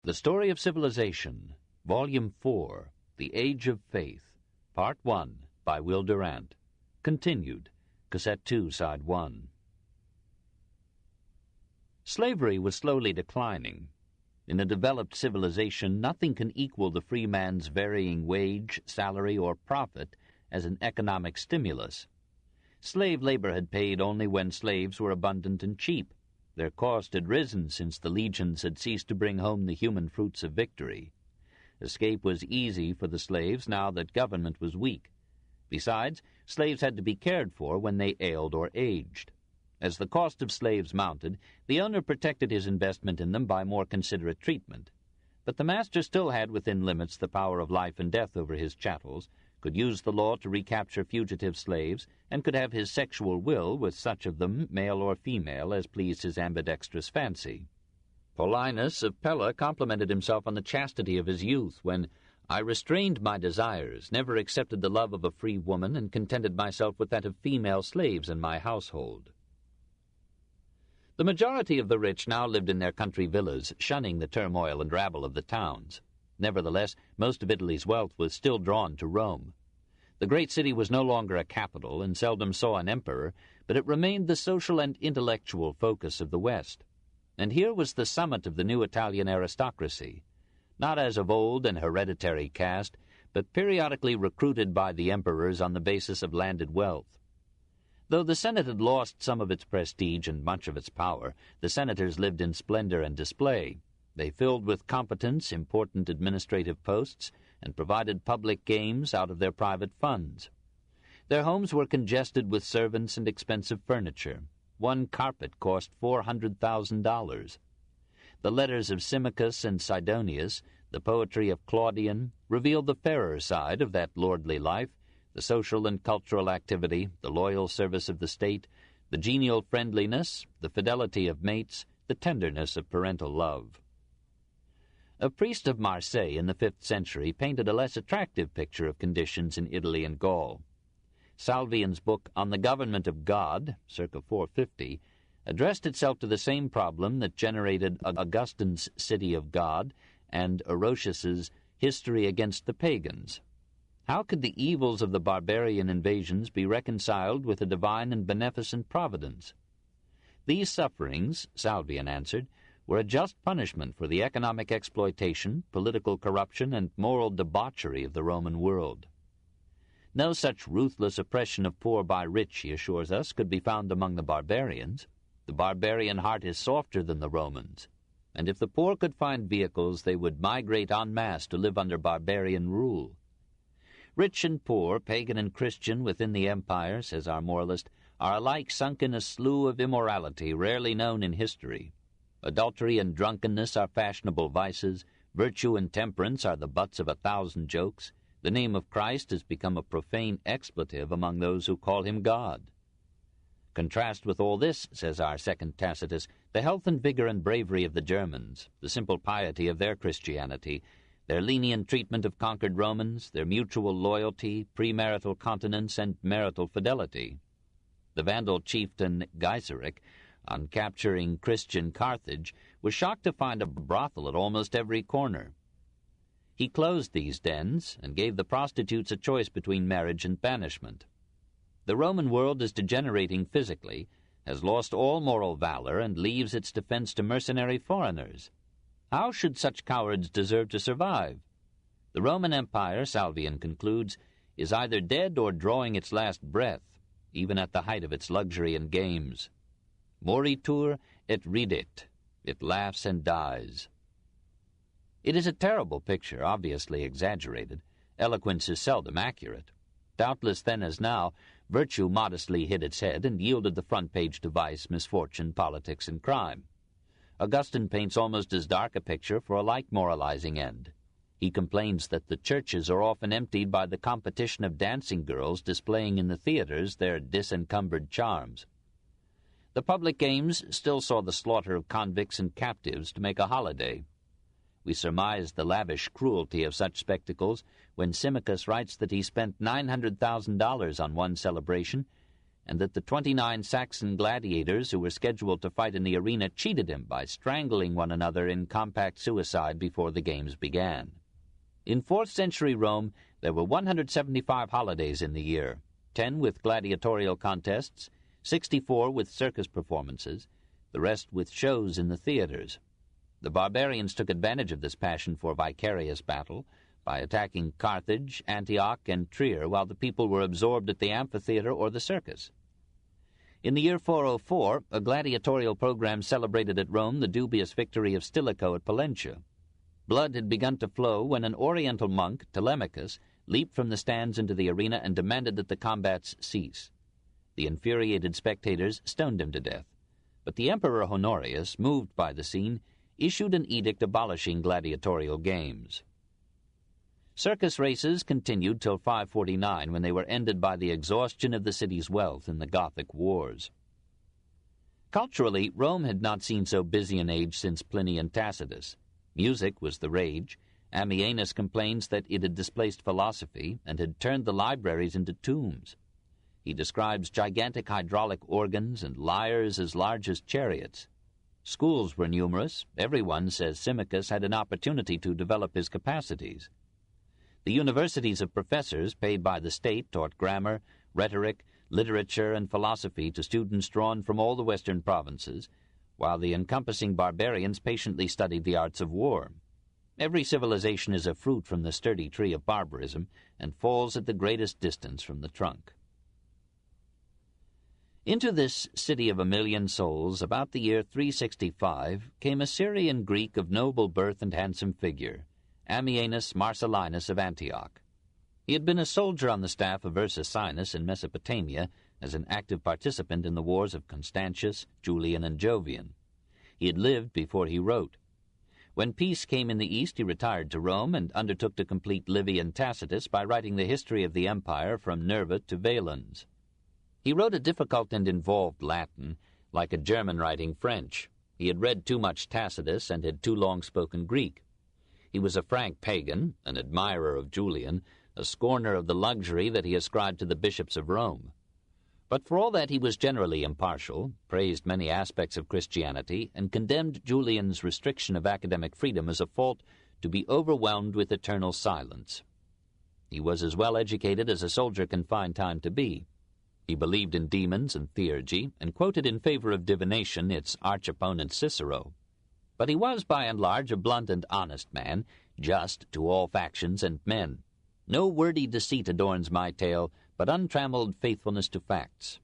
The Story of Civilization, Volume 4, The Age of Faith, Part 1, by Will Durant. Continued, Cassette 2, Side 1. Slavery was slowly declining. In a developed civilization, nothing can equal the free man's varying wage, salary, or profit as an economic stimulus. Slave labor had paid only when slaves were abundant and cheap. Their cost had risen since the legions had ceased to bring home the human fruits of victory. Escape was easy for the slaves now that government was weak. Besides, slaves had to be cared for when they ailed or aged. As the cost of slaves mounted, the owner protected his investment in them by more considerate treatment. But the master still had within limits the power of life and death over his chattels, could use the law to recapture fugitive slaves, and could have his sexual will with such of them, male or female, as pleased his ambidextrous fancy. Paulinus of Pella complimented himself on the chastity of his youth when, "I restrained my desires, never accepted the love of a free woman, and contented myself with that of female slaves in my household." The majority of the rich now lived in their country villas, shunning the turmoil and rabble of the towns. Nevertheless, most of Italy's wealth was still drawn to Rome. The great city was no longer a capital and seldom saw an emperor, but it remained the social and intellectual focus of the West. And here was the summit of the new Italian aristocracy, not as of old an hereditary caste, but periodically recruited by the emperors on the basis of landed wealth. Though the Senate had lost some of its prestige and much of its power, the senators lived in splendor and display. They filled with competence important administrative posts and provided public games out of their private funds. Their homes were congested with servants and expensive furniture. One carpet cost $400,000. The letters of Symmachus and Sidonius, the poetry of Claudian, revealed the fairer side of that lordly life, the social and cultural activity, the loyal service of the state, the genial friendliness, the fidelity of mates, the tenderness of parental love. A priest of Marseille in the 5th century painted a less attractive picture of conditions in Italy and Gaul. Salvian's book On the Government of God, circa 450, addressed itself to the same problem that generated Augustine's City of God and Orosius's History Against the Pagans. How could the evils of the barbarian invasions be reconciled with a divine and beneficent providence? These sufferings, Salvian answered, were a just punishment for the economic exploitation, political corruption, and moral debauchery of the Roman world. No such ruthless oppression of poor by rich, he assures us, could be found among the barbarians. The barbarian heart is softer than the Romans, and if the poor could find vehicles, they would migrate en masse to live under barbarian rule. Rich and poor, pagan and Christian within the empire, says our moralist, are alike sunk in a slough of immorality rarely known in history. Adultery and drunkenness are fashionable vices, virtue and temperance are the butts of 1,000 jokes, the name of Christ has become a profane expletive among those who call him God. Contrast with all this, says our second Tacitus, the health and vigor and bravery of the Germans, the simple piety of their Christianity, their lenient treatment of conquered Romans, their mutual loyalty, premarital continence, and marital fidelity. The Vandal chieftain Gaiseric, on capturing Christian Carthage, was shocked to find a brothel at almost every corner. He closed these dens and gave the prostitutes a choice between marriage and banishment. The Roman world is degenerating physically, has lost all moral valor, and leaves its defense to mercenary foreigners. How should such cowards deserve to survive? The Roman Empire, Salvian concludes, is either dead or drawing its last breath, even at the height of its luxury and games. Moritur et ridet. It laughs and dies. It is a terrible picture, obviously exaggerated. Eloquence is seldom accurate. Doubtless then as now, virtue modestly hid its head and yielded the front page to vice, misfortune, politics, and crime. Augustine paints almost as dark a picture for a like moralizing end. He complains that the churches are often emptied by the competition of dancing girls displaying in the theaters their disencumbered charms. The public games still saw the slaughter of convicts and captives to make a holiday. We surmise the lavish cruelty of such spectacles when Symmachus writes that he spent $900,000 on one celebration, and that the 29 Saxon gladiators who were scheduled to fight in the arena cheated him by strangling one another in compact suicide before the games began. In 4th century Rome, there were 175 holidays in the year, 10 with gladiatorial contests, 64 with circus performances, the rest with shows in the theaters. The barbarians took advantage of this passion for vicarious battle by attacking Carthage, Antioch, and Trier while the people were absorbed at the amphitheater or the circus. In the year 404, a gladiatorial program celebrated at Rome the dubious victory of Stilicho at Pollentia. Blood had begun to flow when an Oriental monk, Telemachus, leaped from the stands into the arena and demanded that the combats cease. The infuriated spectators stoned him to death, but the Emperor Honorius, moved by the scene, issued an edict abolishing gladiatorial games. Circus races continued till 549, when they were ended by the exhaustion of the city's wealth in the Gothic Wars. Culturally, Rome had not seen so busy an age since Pliny and Tacitus. Music was the rage. Ammianus complains that it had displaced philosophy and had turned the libraries into tombs. He describes gigantic hydraulic organs and lyres as large as chariots. Schools were numerous. Everyone, says Symmachus, had an opportunity to develop his capacities. The universities of professors paid by the state taught grammar, rhetoric, literature, and philosophy to students drawn from all the western provinces, while the encompassing barbarians patiently studied the arts of war. Every civilization is a fruit from the sturdy tree of barbarism and falls at the greatest distance from the trunk. Into this city of 1,000,000 souls, about the year 365, came a Syrian Greek of noble birth and handsome figure, Ammianus Marcellinus of Antioch. He had been a soldier on the staff of Ursicinus in Mesopotamia as an active participant in the wars of Constantius, Julian, and Jovian. He had lived before he wrote. When peace came in the East, he retired to Rome and undertook to complete Livy and Tacitus by writing the history of the empire from Nerva to Valens. He wrote a difficult and involved Latin, like a German writing French. He had read too much Tacitus and had too long spoken Greek. He was a frank pagan, an admirer of Julian, a scorner of the luxury that he ascribed to the bishops of Rome. But for all that he was generally impartial, praised many aspects of Christianity, and condemned Julian's restriction of academic freedom as a fault to be overwhelmed with eternal silence. He was as well educated as a soldier can find time to be. He believed in demons and theurgy, and quoted in favor of divination its arch-opponent Cicero. But he was, by and large, a blunt and honest man, just to all factions and men. No wordy deceit adorns my tale, but untrammeled faithfulness to facts.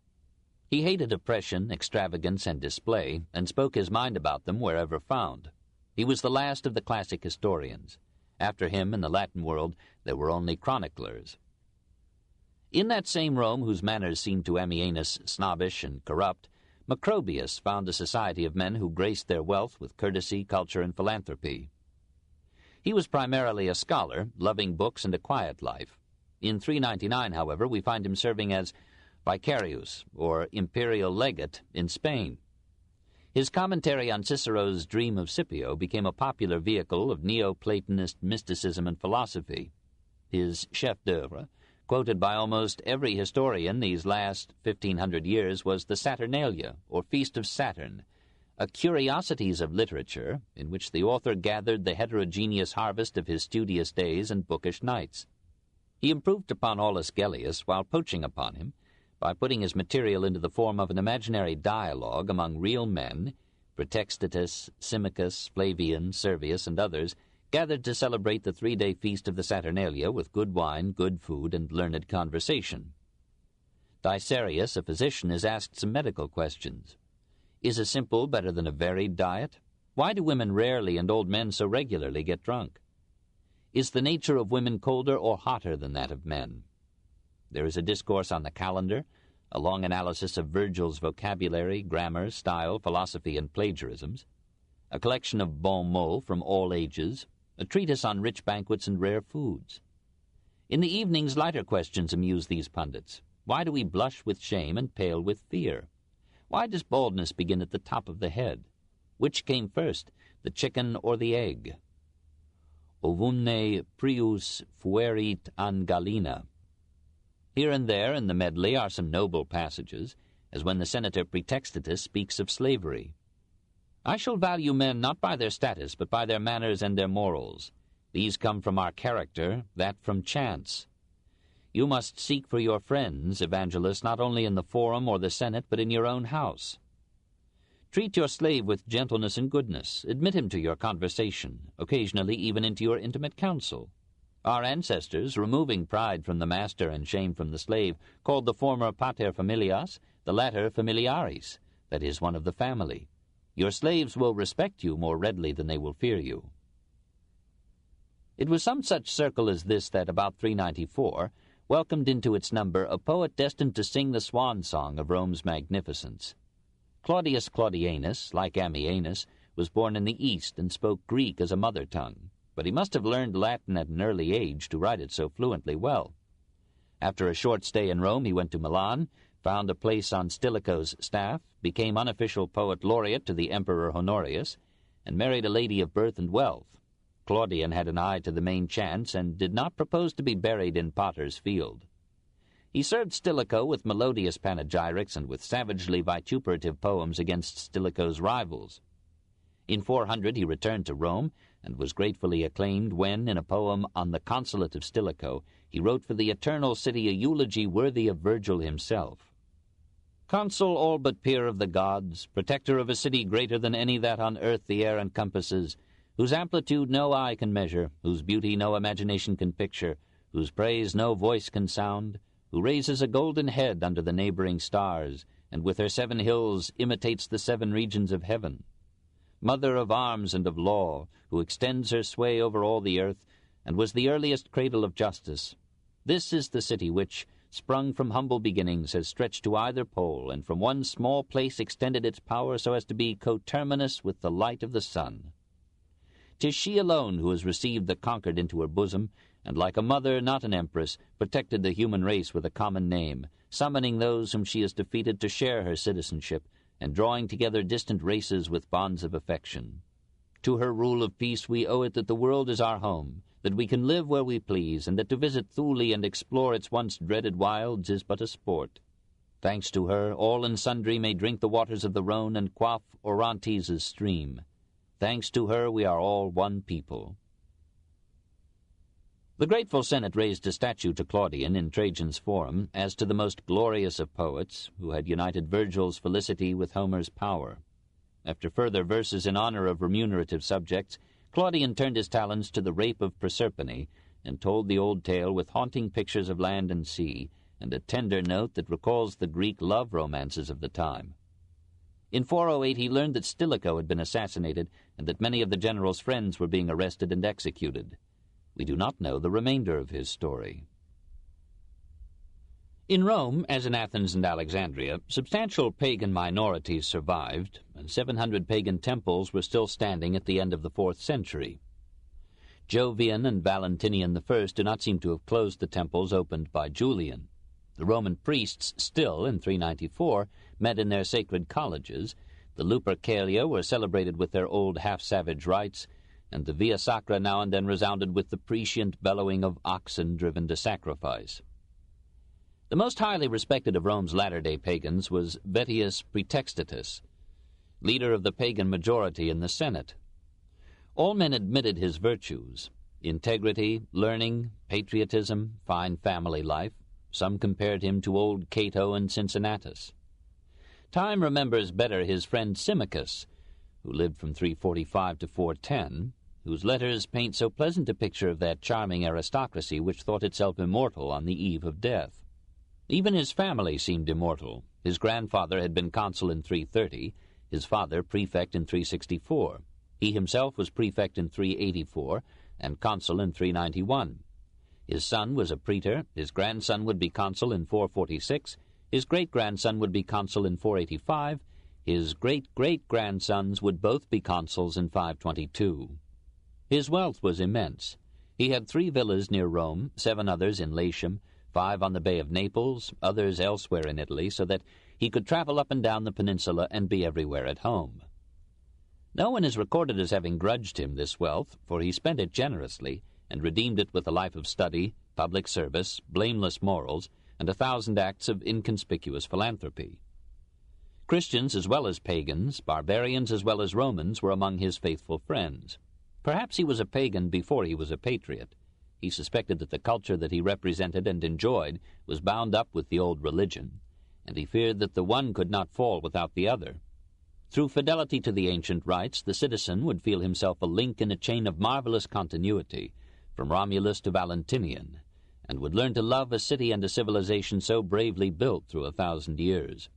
He hated oppression, extravagance, and display, and spoke his mind about them wherever found. He was the last of the classic historians. After him, in the Latin world, there were only chroniclers. In that same Rome, whose manners seemed to Ammianus snobbish and corrupt, Macrobius found a society of men who graced their wealth with courtesy, culture, and philanthropy. He was primarily a scholar, loving books and a quiet life. In 399, however, we find him serving as vicarius, or imperial legate, in Spain. His commentary on Cicero's Dream of Scipio became a popular vehicle of Neoplatonist mysticism and philosophy. His chef-d'oeuvre, quoted by almost every historian these last 1,500 years, was the Saturnalia, or Feast of Saturn, a curiosities of literature in which the author gathered the heterogeneous harvest of his studious days and bookish nights. He improved upon Aulus Gellius while poaching upon him by putting his material into the form of an imaginary dialogue among real men, Praetextatus, Symmachus, Flavian, Servius, and others, gathered to celebrate the 3-day feast of the Saturnalia with good wine, good food, and learned conversation. Dicerius, a physician, is asked some medical questions. Is a simple better than a varied diet? Why do women rarely and old men so regularly get drunk? Is the nature of women colder or hotter than that of men? There is a discourse on the calendar, a long analysis of Virgil's vocabulary, grammar, style, philosophy, and plagiarisms, a collection of bon mots from all ages, a treatise on rich banquets and rare foods. In the evenings, lighter questions amuse these pundits. Why do we blush with shame and pale with fear? Why does baldness begin at the top of the head? Which came first, the chicken or the egg? Ovumne prius fuerit an gallina. Here and there in the medley are some noble passages, as when the senator Praetextatus speaks of slavery. I shall value men not by their status, but by their manners and their morals. These come from our character, that from chance. You must seek for your friends, Evangelist, not only in the forum or the senate, but in your own house. Treat your slave with gentleness and goodness. Admit him to your conversation, occasionally even into your intimate counsel. Our ancestors, removing pride from the master and shame from the slave, called the former pater familias, the latter familiaris, that is, one of the family. Your slaves will respect you more readily than they will fear you. It was some such circle as this that, about 394, welcomed into its number a poet destined to sing the swan song of Rome's magnificence. Claudius Claudianus, like Ammianus, was born in the East and spoke Greek as a mother tongue, but he must have learned Latin at an early age to write it so fluently well. After a short stay in Rome, he went to Milan, found a place on Stilicho's staff, became unofficial poet laureate to the Emperor Honorius, and married a lady of birth and wealth. Claudian had an eye to the main chance and did not propose to be buried in Potter's Field. He served Stilicho with melodious panegyrics and with savagely vituperative poems against Stilicho's rivals. In 400 he returned to Rome and was gratefully acclaimed when, in a poem on the consulate of Stilicho, he wrote for the eternal city a eulogy worthy of Virgil himself. Consul all but peer of the gods, protector of a city greater than any that on earth the air encompasses, whose amplitude no eye can measure, whose beauty no imagination can picture, whose praise no voice can sound, who raises a golden head under the neighboring stars, and with her 7 hills imitates the 7 regions of heaven. Mother of arms and of law, who extends her sway over all the earth, and was the earliest cradle of justice. This is the city which, sprung from humble beginnings, has stretched to either pole, and from one small place extended its power so as to be coterminous with the light of the sun. 'Tis she alone who has received the conquered into her bosom, and like a mother, not an empress, protected the human race with a common name, summoning those whom she has defeated to share her citizenship, and drawing together distant races with bonds of affection. To her rule of peace we owe it that the world is our home, that we can live where we please, and that to visit Thule and explore its once dreaded wilds is but a sport. Thanks to her, all and sundry may drink the waters of the Rhone and quaff Orontes' stream. Thanks to her, we are all one people. The grateful Senate raised a statue to Claudian in Trajan's Forum as to the most glorious of poets, who had united Virgil's felicity with Homer's power. After further verses in honor of remunerative subjects, Claudian turned his talents to the rape of Proserpine, and told the old tale with haunting pictures of land and sea, and a tender note that recalls the Greek love romances of the time. In 408 he learned that Stilicho had been assassinated, and that many of the general's friends were being arrested and executed. We do not know the remainder of his story. In Rome, as in Athens and Alexandria, substantial pagan minorities survived, and 700 pagan temples were still standing at the end of the 4th century. Jovian and Valentinian I do not seem to have closed the temples opened by Julian. The Roman priests still, in 394, met in their sacred colleges, the Lupercalia were celebrated with their old half-savage rites, and the Via Sacra now and then resounded with the prescient bellowing of oxen driven to sacrifice. The most highly respected of Rome's latter-day pagans was Vettius Praetextatus, leader of the pagan majority in the Senate. All men admitted his virtues: integrity, learning, patriotism, fine family life. Some compared him to old Cato and Cincinnatus. Time remembers better his friend Symmachus, who lived from 345 to 410, whose letters paint so pleasant a picture of that charming aristocracy which thought itself immortal on the eve of death. Even his family seemed immortal. His grandfather had been consul in 330, his father prefect in 364. He himself was prefect in 384, and consul in 391. His son was a praetor, his grandson would be consul in 446, his great-grandson would be consul in 485, his great-great-grandsons would both be consuls in 522. His wealth was immense. He had 3 villas near Rome, 7 others in Latium, 5 on the Bay of Naples, others elsewhere in Italy, so that he could travel up and down the peninsula and be everywhere at home. No one is recorded as having grudged him this wealth, for he spent it generously, and redeemed it with a life of study, public service, blameless morals, and 1,000 acts of inconspicuous philanthropy. Christians as well as pagans, barbarians as well as Romans, were among his faithful friends. Perhaps he was a pagan before he was a patriot. He suspected that the culture that he represented and enjoyed was bound up with the old religion, and he feared that the one could not fall without the other. Through fidelity to the ancient rites, the citizen would feel himself a link in a chain of marvelous continuity, from Romulus to Valentinian, and would learn to love a city and a civilization so bravely built through 1,000 years.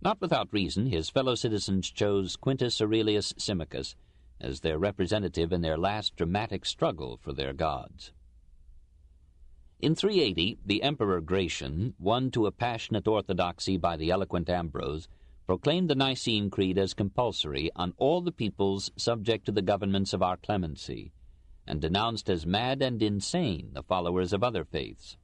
Not without reason, his fellow citizens chose Quintus Aurelius Symmachus as their representative in their last dramatic struggle for their gods. In 380, the Emperor Gratian, won to a passionate orthodoxy by the eloquent Ambrose, proclaimed the Nicene Creed as compulsory on all the peoples subject to the governments of our clemency, and denounced as mad and insane the followers of other faiths.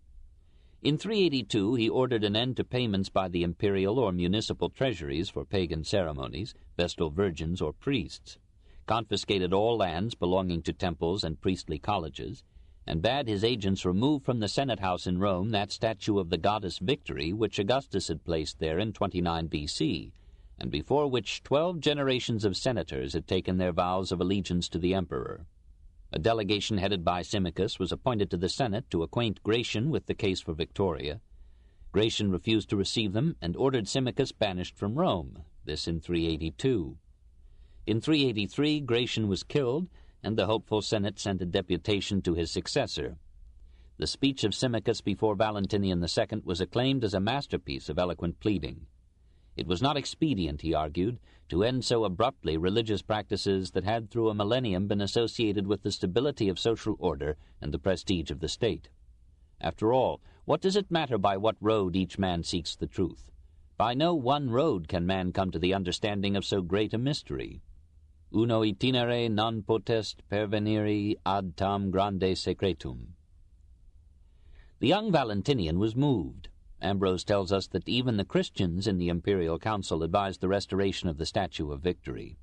In 382 he ordered an end to payments by the imperial or municipal treasuries for pagan ceremonies, Vestal virgins or priests, confiscated all lands belonging to temples and priestly colleges, and bade his agents remove from the Senate House in Rome that statue of the goddess Victory which Augustus had placed there in 29 B.C., and before which 12 generations of senators had taken their vows of allegiance to the emperor. A delegation headed by Symmachus was appointed to the Senate to acquaint Gratian with the case for Victoria. Gratian refused to receive them and ordered Symmachus banished from Rome, this in 382. In 383 Gratian was killed, and the hopeful Senate sent a deputation to his successor. The speech of Symmachus before Valentinian II was acclaimed as a masterpiece of eloquent pleading. It was not expedient, he argued, to end so abruptly religious practices that had through a millennium been associated with the stability of social order and the prestige of the state. After all, what does it matter by what road each man seeks the truth? By no one road can man come to the understanding of so great a mystery. Uno itinere non potest pervenire ad tam grande secretum. The young Valentinian was moved. Ambrose tells us that even the Christians in the imperial council advised the restoration of the Statue of Victory.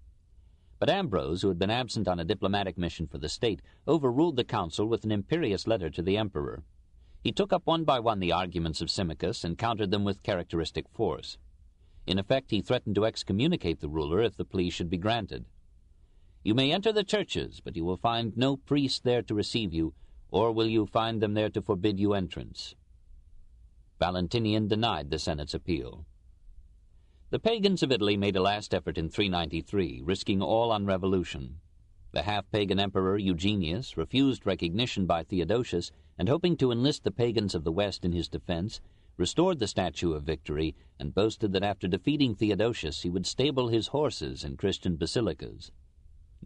But Ambrose, who had been absent on a diplomatic mission for the state, overruled the council with an imperious letter to the emperor. He took up one by one the arguments of Symmachus and countered them with characteristic force. In effect, he threatened to excommunicate the ruler if the plea should be granted. "You may enter the churches, but you will find no priest there to receive you, or will you find them there to forbid you entrance?" Valentinian denied the Senate's appeal. The pagans of Italy made a last effort in 393, risking all on revolution. The half-pagan emperor Eugenius refused recognition by Theodosius, and hoping to enlist the pagans of the West in his defense, restored the Statue of Victory, and boasted that after defeating Theodosius he would stable his horses in Christian basilicas.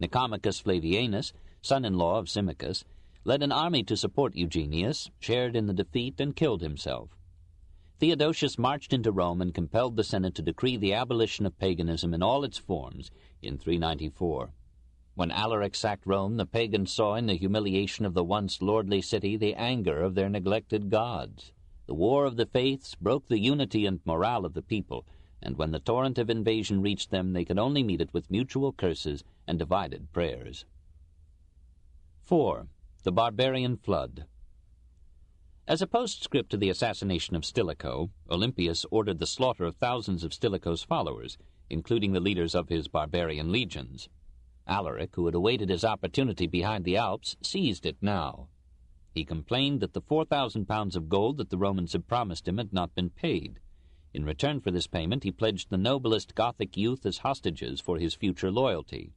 Nicomachus Flavianus, son-in-law of Symmachus, led an army to support Eugenius, shared in the defeat, and killed himself. Theodosius marched into Rome and compelled the Senate to decree the abolition of paganism in all its forms in 394. When Alaric sacked Rome, the pagans saw in the humiliation of the once lordly city the anger of their neglected gods. The war of the faiths broke the unity and morale of the people, and when the torrent of invasion reached them, they could only meet it with mutual curses and divided prayers. 4. The Barbarian Flood. As a postscript to the assassination of Stilicho, Olympius ordered the slaughter of thousands of Stilicho's followers, including the leaders of his barbarian legions. Alaric, who had awaited his opportunity behind the Alps, seized it now. He complained that the 4,000 pounds of gold that the Romans had promised him had not been paid. In return for this payment, he pledged the noblest Gothic youth as hostages for his future loyalty.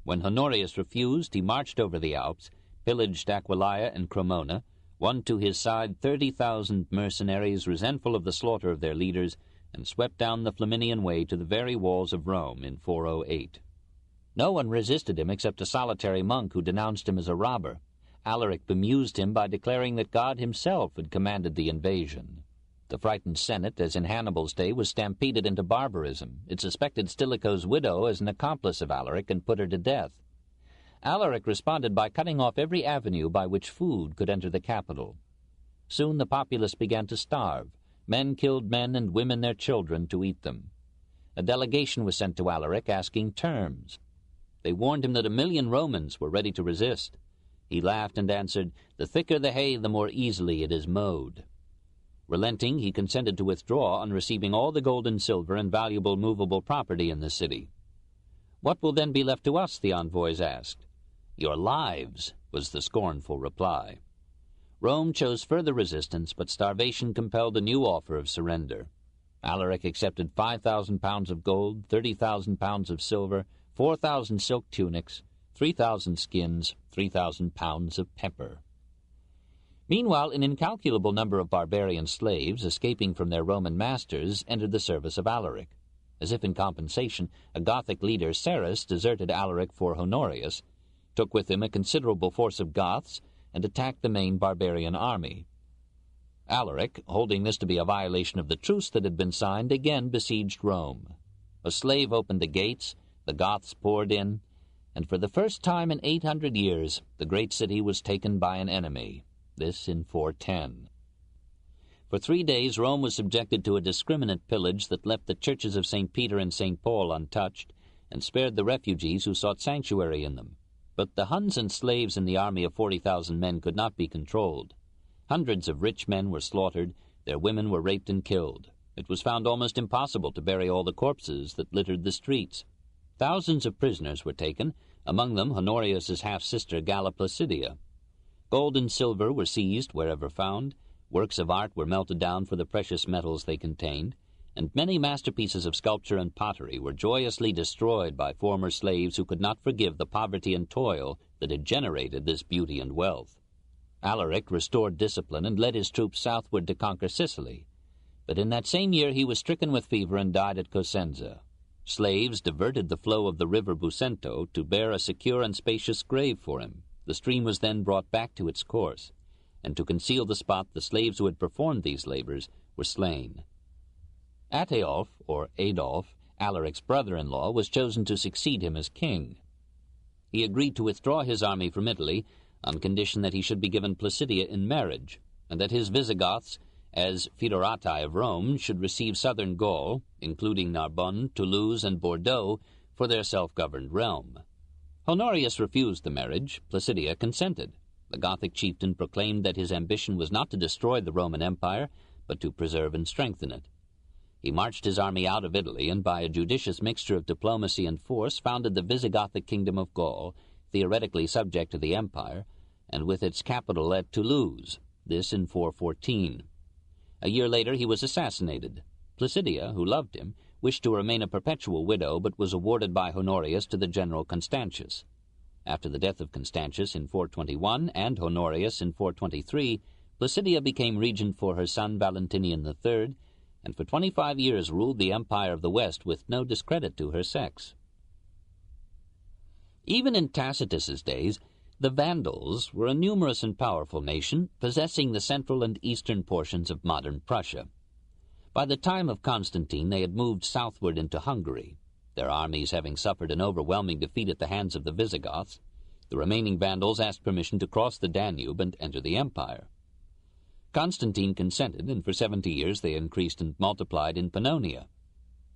When Honorius refused, he marched over the Alps, pillaged Aquileia and Cremona, won to his side 30,000 mercenaries resentful of the slaughter of their leaders, and swept down the Flaminian Way to the very walls of Rome in 408. No one resisted him except a solitary monk who denounced him as a robber. Alaric bemused him by declaring that God himself had commanded the invasion. The frightened Senate, as in Hannibal's day, was stampeded into barbarism. It suspected Stilicho's widow as an accomplice of Alaric and put her to death. Alaric responded by cutting off every avenue by which food could enter the capital. Soon the populace began to starve. Men killed men and women their children to eat them. A delegation was sent to Alaric asking terms. They warned him that 1,000,000 Romans were ready to resist. He laughed and answered, "The thicker the hay, the more easily it is mowed." Relenting, he consented to withdraw on receiving all the gold and silver and valuable movable property in the city. "What will then be left to us?" the envoys asked. "Your lives," was the scornful reply. Rome chose further resistance, but starvation compelled a new offer of surrender. Alaric accepted 5,000 pounds of gold, 30,000 pounds of silver, 4,000 silk tunics, 3,000 skins, 3,000 pounds of pepper. Meanwhile, an incalculable number of barbarian slaves, escaping from their Roman masters, entered the service of Alaric. As if in compensation, a Gothic leader, Sarus, deserted Alaric for Honorius, took with him a considerable force of Goths, and attacked the main barbarian army. Alaric, holding this to be a violation of the truce that had been signed, again besieged Rome. A slave opened the gates, the Goths poured in, and for the first time in 800 years the great city was taken by an enemy, this in 410. For 3 days Rome was subjected to a discriminate pillage that left the churches of St. Peter and St. Paul untouched, and spared the refugees who sought sanctuary in them. But the Huns and slaves in the army of 40,000 men could not be controlled. Hundreds of rich men were slaughtered, their women were raped and killed. It was found almost impossible to bury all the corpses that littered the streets. Thousands of prisoners were taken, among them Honorius's half-sister Galla Placidia. Gold and silver were seized wherever found, works of art were melted down for the precious metals they contained, and many masterpieces of sculpture and pottery were joyously destroyed by former slaves who could not forgive the poverty and toil that had generated this beauty and wealth. Alaric restored discipline and led his troops southward to conquer Sicily, but in that same year he was stricken with fever and died at Cosenza. Slaves diverted the flow of the river Busento to bear a secure and spacious grave for him. The stream was then brought back to its course, and to conceal the spot the slaves who had performed these labors were slain. Ataeolf, or Adolf, Alaric's brother-in-law, was chosen to succeed him as king. He agreed to withdraw his army from Italy on condition that he should be given Placidia in marriage, and that his Visigoths, as Foederati of Rome, should receive southern Gaul, including Narbonne, Toulouse, and Bordeaux, for their self-governed realm. Honorius refused the marriage. Placidia consented. The Gothic chieftain proclaimed that his ambition was not to destroy the Roman Empire, but to preserve and strengthen it. He marched his army out of Italy, and by a judicious mixture of diplomacy and force founded the Visigothic kingdom of Gaul, theoretically subject to the empire, and with its capital at Toulouse, this in 414. A year later he was assassinated. Placidia, who loved him, wished to remain a perpetual widow, but was awarded by Honorius to the general Constantius. After the death of Constantius in 421 and Honorius in 423, Placidia became regent for her son Valentinian III, and for 25 years ruled the empire of the West with no discredit to her sex. Even in Tacitus's days, the Vandals were a numerous and powerful nation, possessing the central and eastern portions of modern Prussia. By the time of Constantine they had moved southward into Hungary, their armies having suffered an overwhelming defeat at the hands of the Visigoths. The remaining Vandals asked permission to cross the Danube and enter the empire. Constantine consented, and for 70 years they increased and multiplied in Pannonia.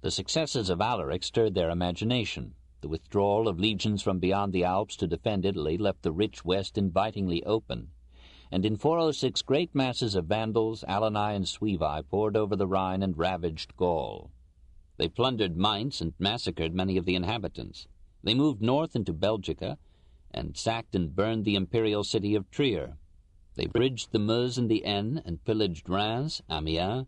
The successes of Alaric stirred their imagination. The withdrawal of legions from beyond the Alps to defend Italy left the rich West invitingly open, and in 406 great masses of Vandals, Alani, and Suevi poured over the Rhine and ravaged Gaul. They plundered Mainz and massacred many of the inhabitants. They moved north into Belgica and sacked and burned the imperial city of Trier. They bridged the Meuse and the Aisne and pillaged Reims, Amiens,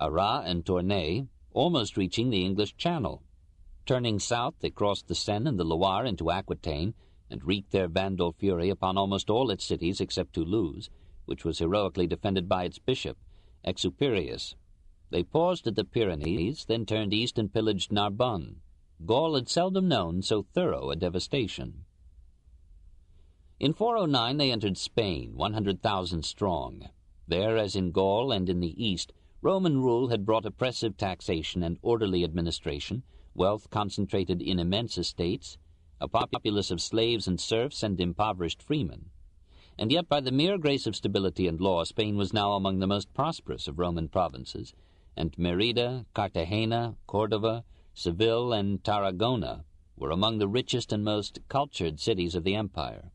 Arras, and Tournai, almost reaching the English Channel. Turning south, they crossed the Seine and the Loire into Aquitaine and wreaked their Vandal fury upon almost all its cities except Toulouse, which was heroically defended by its bishop, Exuperius. They paused at the Pyrenees, then turned east and pillaged Narbonne. Gaul had seldom known so thorough a devastation. In 409 they entered Spain, 100,000 strong. There, as in Gaul and in the east, Roman rule had brought oppressive taxation and orderly administration, wealth concentrated in immense estates, a populace of slaves and serfs and impoverished freemen. And yet by the mere grace of stability and law, Spain was now among the most prosperous of Roman provinces, and Merida, Cartagena, Cordova, Seville, and Tarragona were among the richest and most cultured cities of the empire.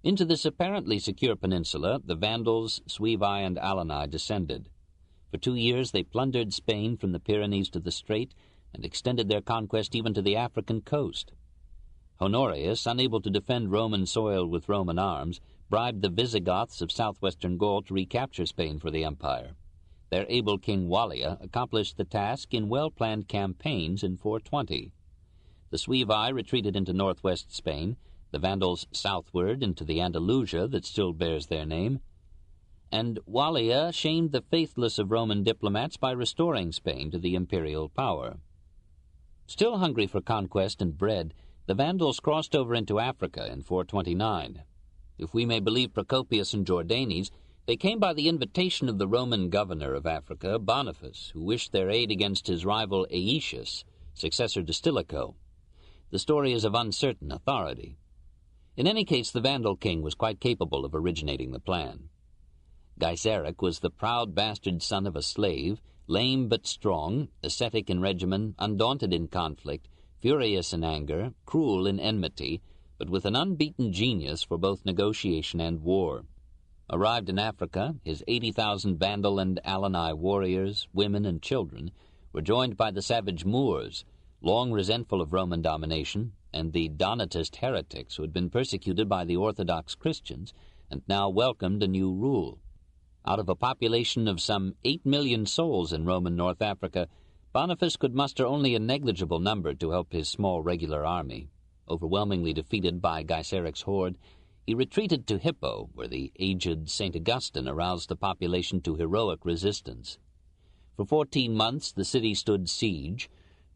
Into this apparently secure peninsula the Vandals, Suevi, and Alani descended. For 2 years they plundered Spain from the Pyrenees to the Strait and extended their conquest even to the African coast. Honorius, unable to defend Roman soil with Roman arms, bribed the Visigoths of southwestern Gaul to recapture Spain for the empire. Their able king Wallia accomplished the task in well-planned campaigns in 420. The Suevi retreated into northwest Spain, the Vandals southward into the Andalusia that still bears their name, and Wallia shamed the faithless of Roman diplomats by restoring Spain to the imperial power. Still hungry for conquest and bread, the Vandals crossed over into Africa in 429. If we may believe Procopius and Jordanes, they came by the invitation of the Roman governor of Africa, Boniface, who wished their aid against his rival Aetius, successor to Stilicho. The story is of uncertain authority. In any case, the Vandal king was quite capable of originating the plan. Gaiseric was the proud bastard son of a slave, lame but strong, ascetic in regimen, undaunted in conflict, furious in anger, cruel in enmity, but with an unbeaten genius for both negotiation and war. Arrived in Africa, his 80,000 Vandal and Alani warriors, women and children, were joined by the savage Moors, long resentful of Roman domination, and the Donatist heretics who had been persecuted by the Orthodox Christians and now welcomed a new rule. Out of a population of some 8 million souls in Roman North Africa, Boniface could muster only a negligible number to help his small regular army. Overwhelmingly defeated by Gaiseric's horde, he retreated to Hippo, where the aged St. Augustine aroused the population to heroic resistance. For 14 months the city stood siege,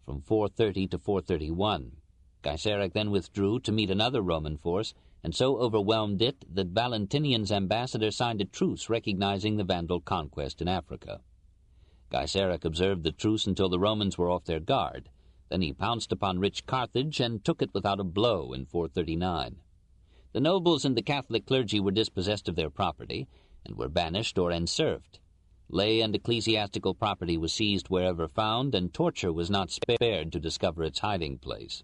from 430 to 431. Gaiseric then withdrew to meet another Roman force, and so overwhelmed it that Valentinian's ambassador signed a truce recognizing the Vandal conquest in Africa. Gaiseric observed the truce until the Romans were off their guard. Then he pounced upon rich Carthage and took it without a blow in 439. The nobles and the Catholic clergy were dispossessed of their property and were banished or enserfed. Lay and ecclesiastical property was seized wherever found, and torture was not spared to discover its hiding place.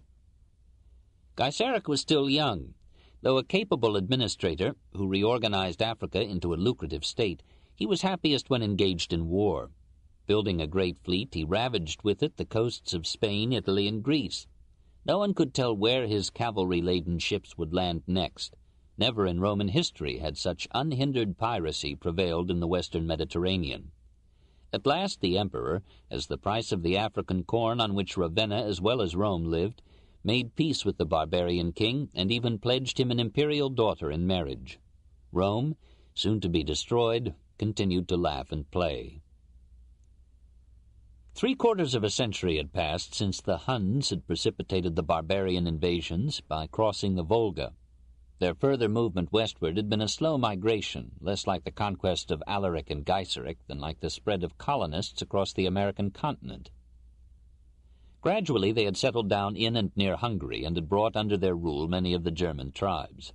Gaiseric was still young. Though a capable administrator who reorganized Africa into a lucrative state, he was happiest when engaged in war. Building a great fleet, he ravaged with it the coasts of Spain, Italy, and Greece. No one could tell where his cavalry-laden ships would land next. Never in Roman history had such unhindered piracy prevailed in the western Mediterranean. At last the emperor, as the price of the African corn on which Ravenna as well as Rome lived, made peace with the barbarian king and even pledged him an imperial daughter in marriage. Rome, soon to be destroyed, continued to laugh and play. 3/4 of a century had passed since the Huns had precipitated the barbarian invasions by crossing the Volga. Their further movement westward had been a slow migration, less like the conquest of Alaric and Gaiseric than like the spread of colonists across the American continent. Gradually they had settled down in and near Hungary and had brought under their rule many of the German tribes.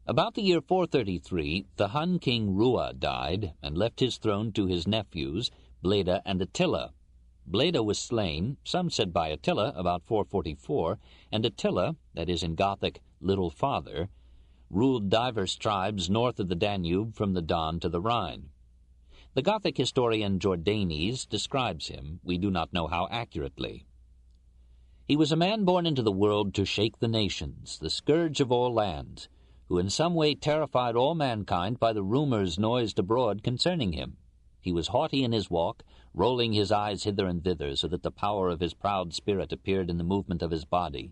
About the year 433, the Hun king Rua died and left his throne to his nephews, Bleda and Attila. Bleda was slain, some said by Attila, about 444, and Attila, that is in Gothic, Little Father, ruled divers tribes north of the Danube from the Don to the Rhine. The Gothic historian Jordanes describes him, we do not know how accurately. He was a man born into the world to shake the nations, the scourge of all lands, who in some way terrified all mankind by the rumors noised abroad concerning him. He was haughty in his walk, rolling his eyes hither and thither so that the power of his proud spirit appeared in the movement of his body.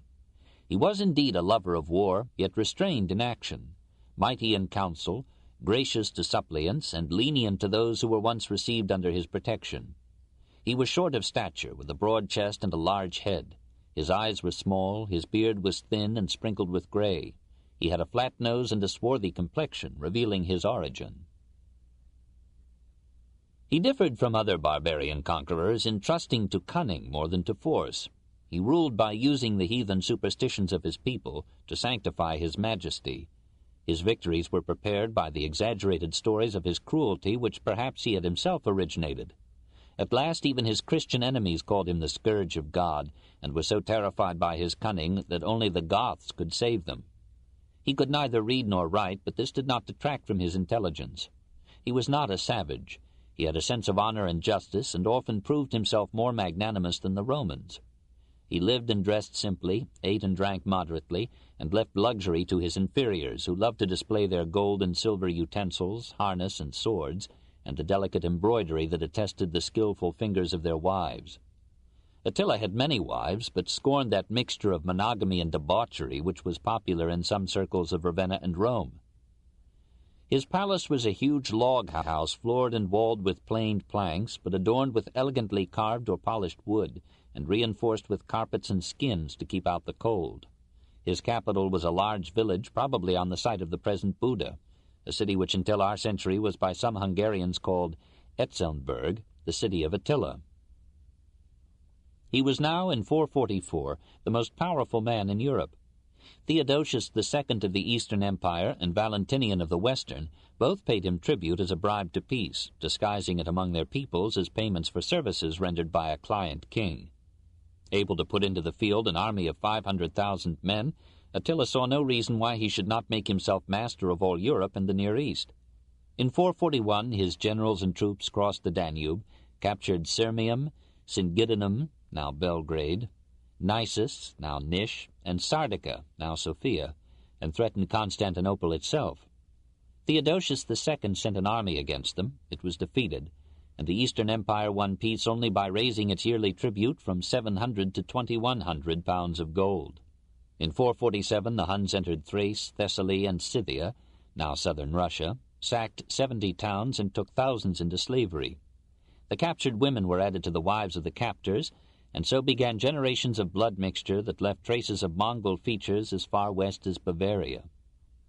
He was indeed a lover of war, yet restrained in action, mighty in counsel, gracious to suppliants, and lenient to those who were once received under his protection. He was short of stature, with a broad chest and a large head. His eyes were small, his beard was thin and sprinkled with gray. He had a flat nose and a swarthy complexion, revealing his origin. He differed from other barbarian conquerors in trusting to cunning more than to force. He ruled by using the heathen superstitions of his people to sanctify his majesty. His victories were prepared by the exaggerated stories of his cruelty which perhaps he had himself originated. At last even his Christian enemies called him the scourge of God, and were so terrified by his cunning that only the Goths could save them. He could neither read nor write, but this did not detract from his intelligence. He was not a savage. He had a sense of honor and justice, and often proved himself more magnanimous than the Romans. He lived and dressed simply, ate and drank moderately, and left luxury to his inferiors, who loved to display their gold and silver utensils, harness and swords, and the delicate embroidery that attested the skillful fingers of their wives. Attila had many wives, but scorned that mixture of monogamy and debauchery which was popular in some circles of Ravenna and Rome. His palace was a huge log house, floored and walled with planed planks, but adorned with elegantly carved or polished wood, and reinforced with carpets and skins to keep out the cold. His capital was a large village, probably on the site of the present Buda, a city which until our century was by some Hungarians called Etzelnberg, the city of Attila. He was now, in 444, the most powerful man in Europe. Theodosius II of the Eastern Empire and Valentinian of the Western both paid him tribute as a bribe to peace, disguising it among their peoples as payments for services rendered by a client king. Able to put into the field an army of 500,000 men, Attila saw no reason why he should not make himself master of all Europe and the Near East. In 441 his generals and troops crossed the Danube, captured Sirmium, Singidunum, now Belgrade, Nisus, now Nish, and Sardica, now Sofia, and threatened Constantinople itself. Theodosius II sent an army against them. It was defeated, and the Eastern Empire won peace only by raising its yearly tribute from 700 to 2,100 pounds of gold. In 447 the Huns entered Thrace, Thessaly, and Scythia, now southern Russia, sacked 70 towns, and took thousands into slavery. The captured women were added to the wives of the captors, and so began generations of blood mixture that left traces of Mongol features as far west as Bavaria.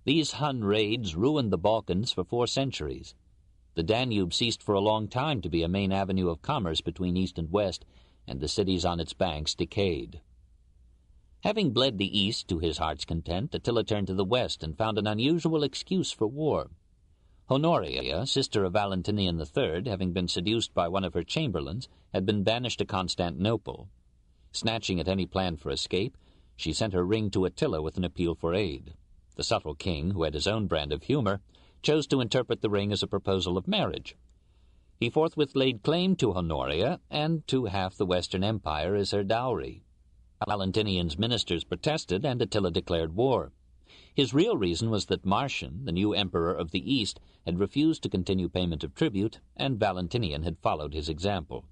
These Hun raids ruined the Balkans for 4 centuries. The Danube ceased for a long time to be a main avenue of commerce between east and west, and the cities on its banks decayed. Having bled the east to his heart's content, Attila turned to the west and found an unusual excuse for war. Honoria, sister of Valentinian III, having been seduced by one of her chamberlains, had been banished to Constantinople. Snatching at any plan for escape, she sent her ring to Attila with an appeal for aid. The subtle king, who had his own brand of humor, chose to interpret the ring as a proposal of marriage. He forthwith laid claim to Honoria and to half the Western Empire as her dowry. Valentinian's ministers protested, and Attila declared war. His real reason was that Marcian, the new emperor of the East, had refused to continue payment of tribute, and Valentinian had followed his example.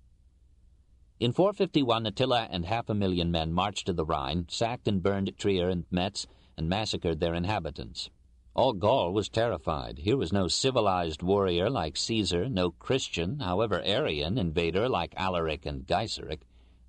In 451 Attila and 500,000 men marched to the Rhine, sacked and burned Trier and Metz, and massacred their inhabitants. All Gaul was terrified. Here was no civilized warrior like Caesar, no Christian, however Aryan, invader like Alaric and Gaiseric.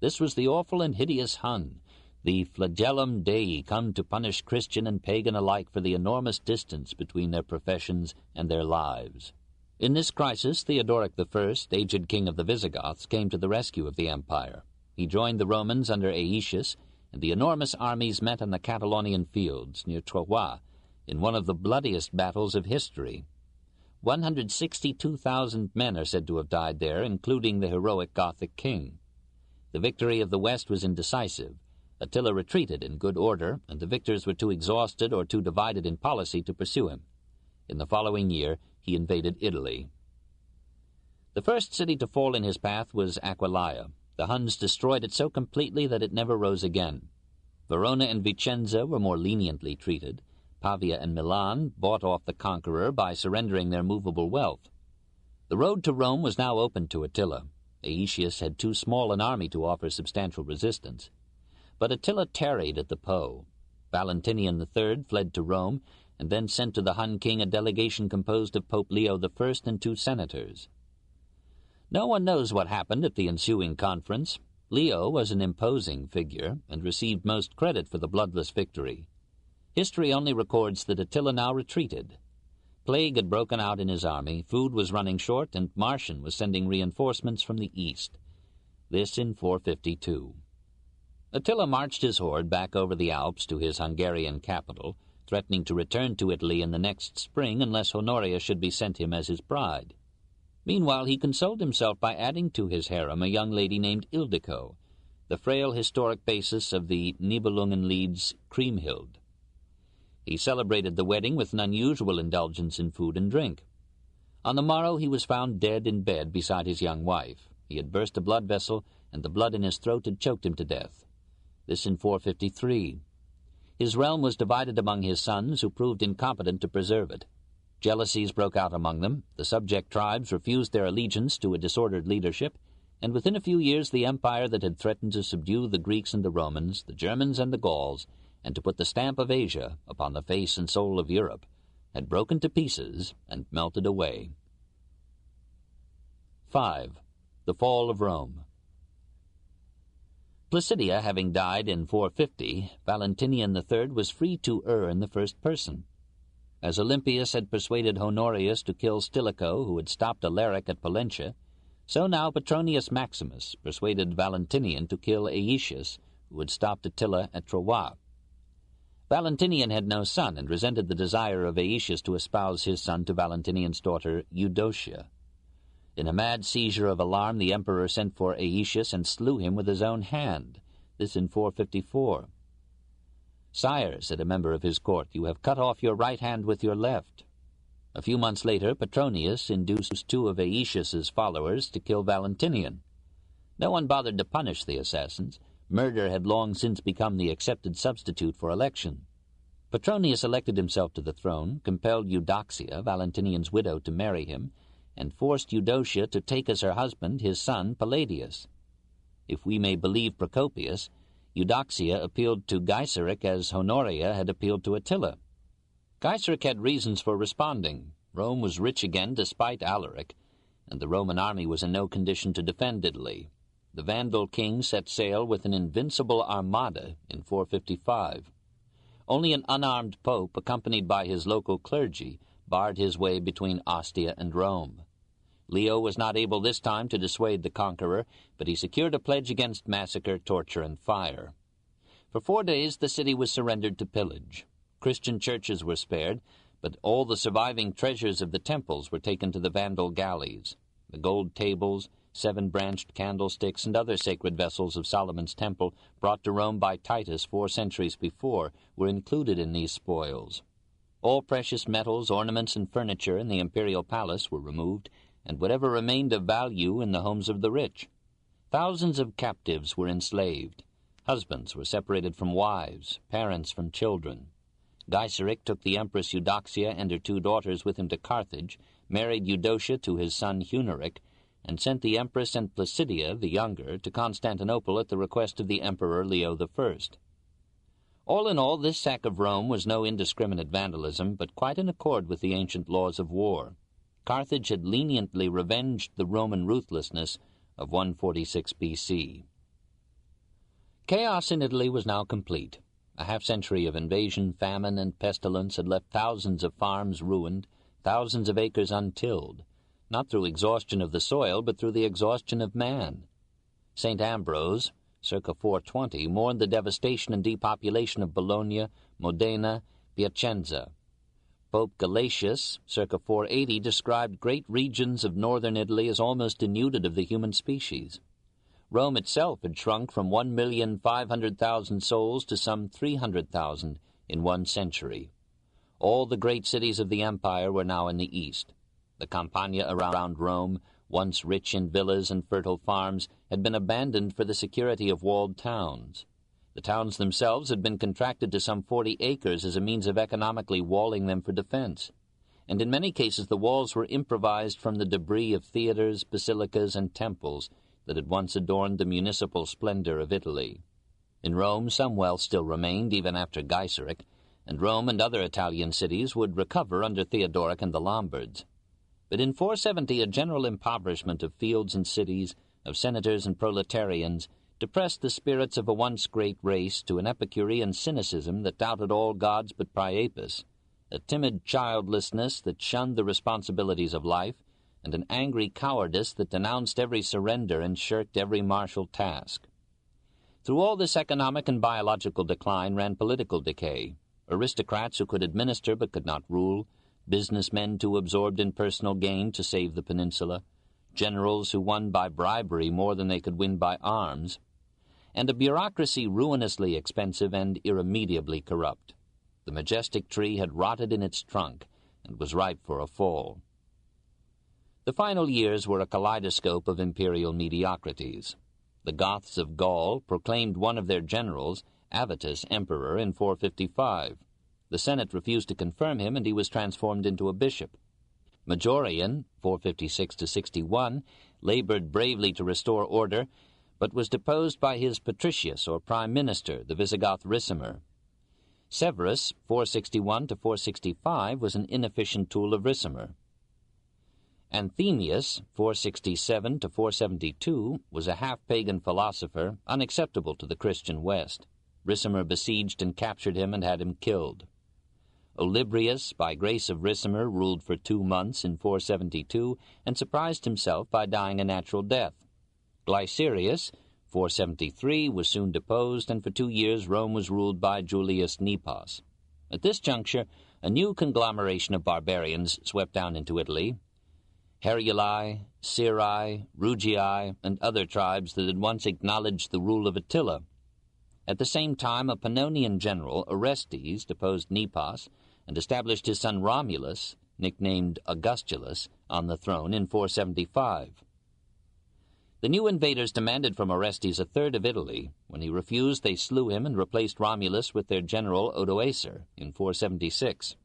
This was the awful and hideous Hun, the flagellum Dei, come to punish Christian and pagan alike for the enormous distance between their professions and their lives. In this crisis, Theodoric I, aged king of the Visigoths, came to the rescue of the empire. He joined the Romans under Aetius, and the enormous armies met on the Catalonian fields near Troyes in one of the bloodiest battles of history. 162,000 men are said to have died there, including the heroic Gothic king. The victory of the West was indecisive. Attila retreated in good order, and the victors were too exhausted or too divided in policy to pursue him. In the following year, he invaded Italy. The first city to fall in his path was Aquileia. The Huns destroyed it so completely that it never rose again. Verona and Vicenza were more leniently treated. Pavia and Milan bought off the conqueror by surrendering their movable wealth. The road to Rome was now open to Attila. Aetius had too small an army to offer substantial resistance. But Attila tarried at the Po. Valentinian III fled to Rome, and then sent to the Hun king a delegation composed of Pope Leo I and 2 senators. No one knows what happened at the ensuing conference. Leo was an imposing figure, and received most credit for the bloodless victory. History only records that Attila now retreated. Plague had broken out in his army, food was running short, and Marcian was sending reinforcements from the east. This in 452. Attila marched his horde back over the Alps to his Hungarian capital, threatening to return to Italy in the next spring unless Honoria should be sent him as his bride. Meanwhile, he consoled himself by adding to his harem a young lady named Ildiko, the frail historic basis of the Nibelungenlied's Kriemhild. He celebrated the wedding with an unusual indulgence in food and drink. On the morrow he was found dead in bed beside his young wife. He had burst a blood vessel, and the blood in his throat had choked him to death. This in 453. His realm was divided among his sons, who proved incompetent to preserve it. Jealousies broke out among them. The subject tribes refused their allegiance to a disordered leadership, and within a few years the empire that had threatened to subdue the Greeks and the Romans, the Germans and the Gauls, and to put the stamp of Asia upon the face and soul of Europe, had broken to pieces and melted away. 5. The Fall of Rome. Placidia having died in 450, Valentinian III was free to err in the first person. As Olympius had persuaded Honorius to kill Stilicho, who had stopped Alaric at Pollentia, so now Petronius Maximus persuaded Valentinian to kill Aetius, who had stopped Attila at Troyes. Valentinian had no son, and resented the desire of Aetius to espouse his son to Valentinian's daughter Eudocia. In a mad seizure of alarm, the emperor sent for Aetius and slew him with his own hand. This in 454. "Sire," said a member of his court, "you have cut off your right hand with your left." A few months later, Petronius induced two of Aetius's followers to kill Valentinian. No one bothered to punish the assassins. Murder had long since become the accepted substitute for election. Petronius elected himself to the throne, compelled Eudoxia, Valentinian's widow, to marry him, and forced Eudocia to take as her husband his son Palladius. If we may believe Procopius, Eudoxia appealed to Gaiseric as Honoria had appealed to Attila. Gaiseric had reasons for responding. Rome was rich again despite Alaric, and the Roman army was in no condition to defend Italy. The Vandal king set sail with an invincible armada in 455. Only an unarmed pope, accompanied by his local clergy, barred his way between Ostia and Rome. Leo was not able this time to dissuade the conqueror, but he secured a pledge against massacre, torture, and fire. For 4 days the city was surrendered to pillage. Christian churches were spared, but all the surviving treasures of the temples were taken to the Vandal galleys. The gold tables, 7-branched candlesticks, and other sacred vessels of Solomon's temple, brought to Rome by Titus 4 centuries before, were included in these spoils. All precious metals, ornaments, and furniture in the imperial palace were removed, and whatever remained of value in the homes of the rich. Thousands of captives were enslaved. Husbands were separated from wives, parents from children. Gaiseric took the Empress Eudoxia and her 2 daughters with him to Carthage, married Eudocia to his son Huneric, and sent the Empress and Placidia, the younger, to Constantinople at the request of the Emperor Leo I. All in all, this sack of Rome was no indiscriminate vandalism, but quite in accord with the ancient laws of war. Carthage had leniently revenged the Roman ruthlessness of 146 B.C. Chaos in Italy was now complete. A half-century of invasion, famine, and pestilence had left thousands of farms ruined, thousands of acres untilled, not through exhaustion of the soil, but through the exhaustion of man. St. Ambrose, circa 420, mourned the devastation and depopulation of Bologna, Modena, Piacenza. Pope Galatius, circa 480, described great regions of northern Italy as almost denuded of the human species. Rome itself had shrunk from 1,500,000 souls to some 300,000 in 1 century. All the great cities of the empire were now in the east. The Campagna around Rome, once rich in villas and fertile farms, had been abandoned for the security of walled towns. The towns themselves had been contracted to some 40 acres as a means of economically walling them for defense, and in many cases the walls were improvised from the debris of theaters, basilicas, and temples that had once adorned the municipal splendor of Italy. In Rome some wealth still remained even after Gaiseric, and Rome and other Italian cities would recover under Theodoric and the Lombards. But in 470 a general impoverishment of fields and cities, of senators and proletarians, depressed the spirits of a once great race to an Epicurean cynicism that doubted all gods but Priapus, a timid childlessness that shunned the responsibilities of life, and an angry cowardice that denounced every surrender and shirked every martial task. Through all this economic and biological decline ran political decay, aristocrats who could administer but could not rule, businessmen too absorbed in personal gain to save the peninsula, generals who won by bribery more than they could win by arms, and a bureaucracy ruinously expensive and irremediably corrupt. The majestic tree had rotted in its trunk and was ripe for a fall. The final years were a kaleidoscope of imperial mediocrities. The Goths of Gaul proclaimed one of their generals, Avitus, emperor in 455. The Senate refused to confirm him, and he was transformed into a bishop. Majorian, 456-61, labored bravely to restore order, but was deposed by his patricius, or prime minister, the Visigoth Ricimer. Severus, 461-465, was an inefficient tool of Ricimer. Anthemius, 467-472, was a half-pagan philosopher, unacceptable to the Christian West. Ricimer besieged and captured him and had him killed. Olybrius, by grace of Ricimer, ruled for 2 months in 472 and surprised himself by dying a natural death. Glycerius, 473, was soon deposed, and for 2 years Rome was ruled by Julius Nepos. At this juncture, a new conglomeration of barbarians swept down into Italy. Heruli, Syri, Rugii, and other tribes that had once acknowledged the rule of Attila. At the same time, a Pannonian general, Orestes, deposed Nepos and established his son Romulus, nicknamed Augustulus, on the throne in 475. The new invaders demanded from Orestes a third of Italy. When he refused, they slew him and replaced Romulus with their general Odoacer in 476.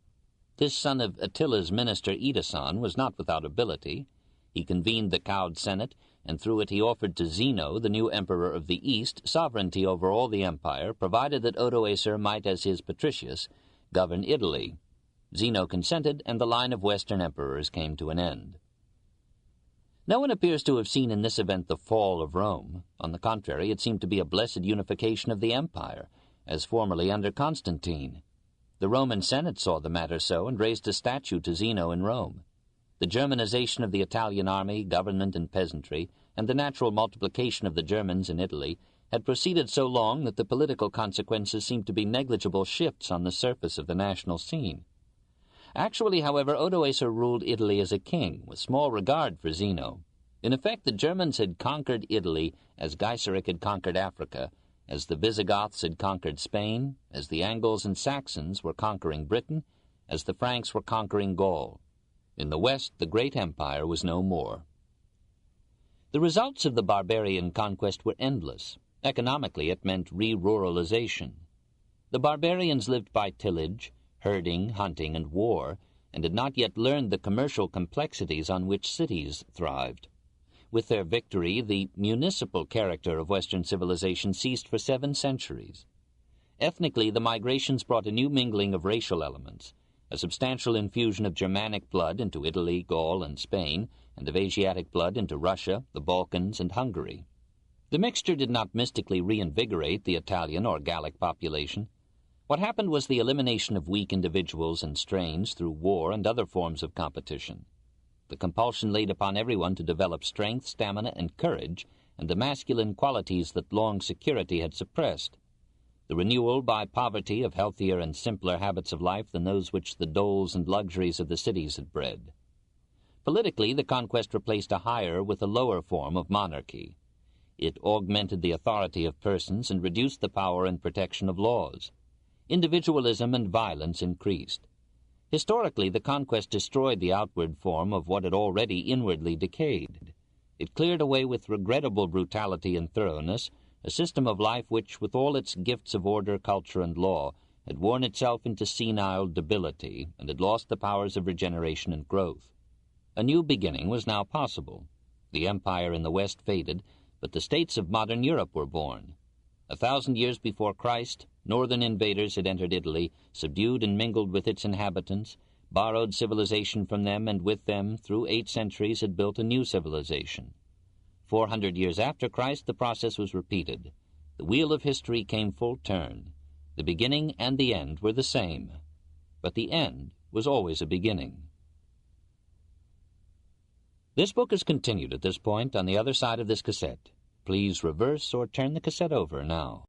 This son of Attila's minister Edison was not without ability. He convened the cowed Senate, and through it he offered to Zeno, the new emperor of the East, sovereignty over all the empire, provided that Odoacer might, as his patricius, govern Italy. Zeno consented, and the line of Western emperors came to an end. No one appears to have seen in this event the fall of Rome. On the contrary, it seemed to be a blessed unification of the empire, as formerly under Constantine. The Roman Senate saw the matter so and raised a statue to Zeno in Rome. The Germanization of the Italian army, government, and peasantry, and the natural multiplication of the Germans in Italy had proceeded so long that the political consequences seemed to be negligible shifts on the surface of the national scene. Actually, however, Odoacer ruled Italy as a king, with small regard for Zeno. In effect, the Germans had conquered Italy as Gaiseric had conquered Africa, as the Visigoths had conquered Spain, as the Angles and Saxons were conquering Britain, as the Franks were conquering Gaul. In the West, the great empire was no more. The results of the barbarian conquest were endless. Economically, it meant re-ruralization. The barbarians lived by tillage, herding, hunting, and war, and had not yet learned the commercial complexities on which cities thrived. With their victory, the municipal character of Western civilization ceased for 7 centuries. Ethnically, the migrations brought a new mingling of racial elements, a substantial infusion of Germanic blood into Italy, Gaul, and Spain, and of Asiatic blood into Russia, the Balkans, and Hungary. The mixture did not mystically reinvigorate the Italian or Gallic population. What happened was the elimination of weak individuals and strains through war and other forms of competition. The compulsion laid upon everyone to develop strength, stamina, and courage, and the masculine qualities that long security had suppressed. The renewal by poverty of healthier and simpler habits of life than those which the doles and luxuries of the cities had bred. Politically, the conquest replaced a higher with a lower form of monarchy. It augmented the authority of persons and reduced the power and protection of laws. Individualism and violence increased. Historically, the conquest destroyed the outward form of what had already inwardly decayed. It cleared away with regrettable brutality and thoroughness a system of life which, with all its gifts of order, culture, and law, had worn itself into senile debility and had lost the powers of regeneration and growth. A new beginning was now possible. The empire in the West faded, but the states of modern Europe were born. 1,000 years before Christ, northern invaders had entered Italy, subdued and mingled with its inhabitants, borrowed civilization from them, and with them, through 8 centuries, had built a new civilization. 400 years after Christ, the process was repeated. The wheel of history came full turn. The beginning and the end were the same, but the end was always a beginning. This book is continued at this point on the other side of this cassette. Please reverse or turn the cassette over now.